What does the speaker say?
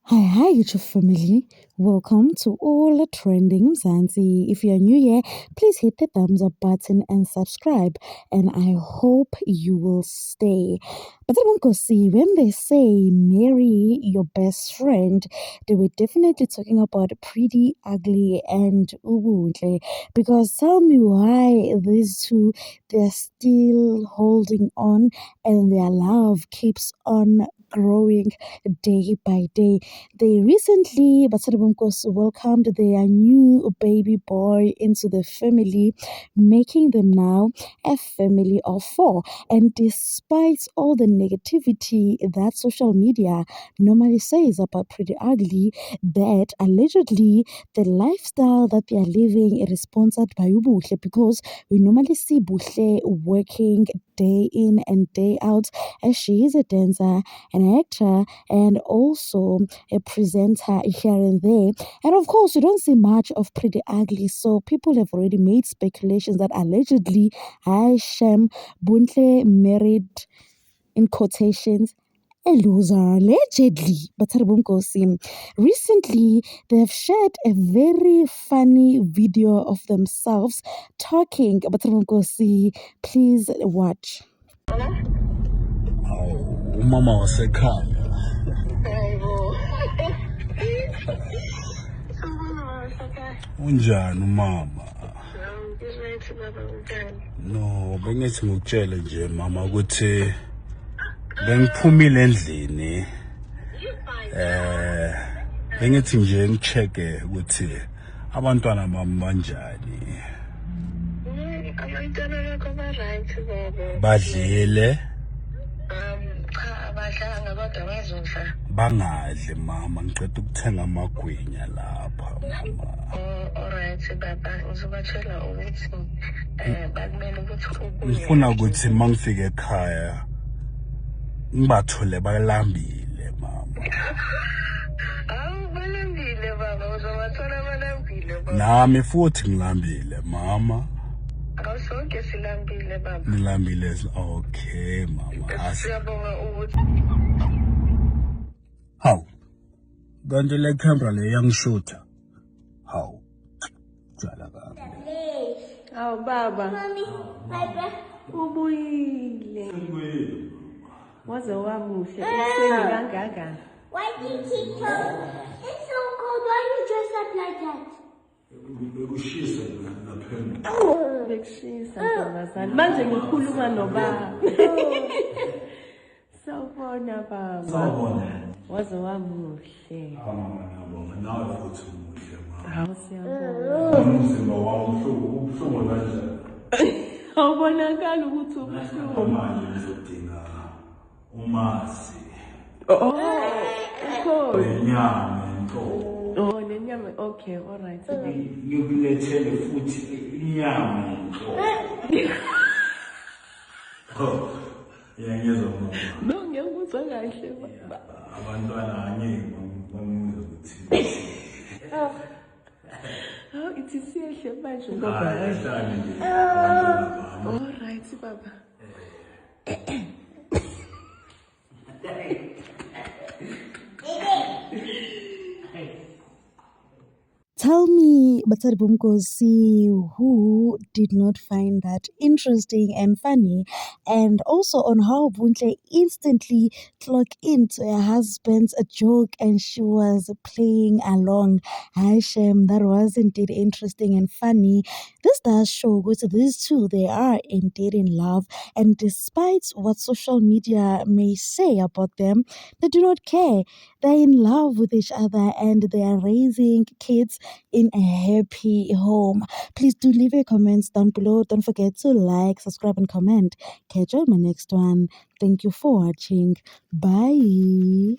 Hi, YouTube family. Welcome to All Trending Mzansi. If you're new here, please hit the thumbs up button and subscribe. And I hope you will stay. But I won't go see when they say marry your best friend, they were definitely talking about Pretty Ugly and Ubuntle. Because tell me why these two they're still holding on and their love keeps on growing day by day. They recently, Basari Bumkos, welcomed their new baby boy into the family, making them now a family of four. And despite all the negativity that social media normally says about Pretty Ugly, that allegedly the lifestyle that they are living is sponsored by Ubuhle, because we normally see Buhle working day in and day out, as she is a dancer, an actor, and also a presenter here and there. And of course, you don't see much of Pretty Ugly, so people have already made speculations that allegedly Aishem Buntle married, in quotations, a loser, allegedly. But recently, they have shared a very funny video of themselves talking. But please watch. Umama wasekhaya. Unjani umama? No, bengithi ngikutshele nje mama ukuthi bengiphumile endlini. Bengithi nje ngicheke ukuthi abantwana bami banjani. Abantwana bakho ba-right baba. Badlile? Cha abadlanga kodwa bazodla. Bangadli mama, ngiqeda ukuthenga amagwinya lapha mama. Alright baba, ngizobatshela ukuthi bakumele ukuthi ubuye. Ngifuna ukuthi mangifika ekhaya ngibathole balambile mama. Awu balambile baba, uzobathola balambile baba. Nami futhi ngilambile mama. Awusonke silambile baba. Nilambile, okay mama. Siyabonga ukuthi Hawu. Kanti le camera le yangishuta. Hawu. Jala kabi. Awu baba. Mami, baba. Ubuyile. Waze wamuhle ekuseni kangaka. Why do you keep talking? It's so cold. Why you dress up like that? Bekushisa ntombazane. Manje ngikhuluma nobaba. Sawubona baba. Sawubona. Waze wamuhle. Mama nabonga nawe futhi umuhle mama. Hawu siyabonga. Umzimba wami ubuhlungu kanjani? Awubonakala ukuthi ubuhlungu. Manje ngizodinga umasi. Ukho. Inyama enkomo. Oh, nenyama. Okay, all right. Ngikulethele futhi inyama enkomo. Oh. Yangizwa mama. No, ngiyakuzwa kahle baba. Abantwana angeke bangizwe ukuthi. Hawu ithi siyehle manje ngoba. Hayi, nje. All right baba. Tell me, Batari Bumkosi, who did not find that interesting and funny, and also on how Buntle instantly clocked into her husband's joke and she was playing along. Hi Shem, that was indeed interesting and funny. This does show that these two, they are indeed in love, and despite what social media may say about them, they do not care. They're in love with each other and they are raising kids in a happy home. Please do leave your comments down below. Don't forget to like, subscribe, and comment. Catch you on my next one. Thank you for watching. Bye.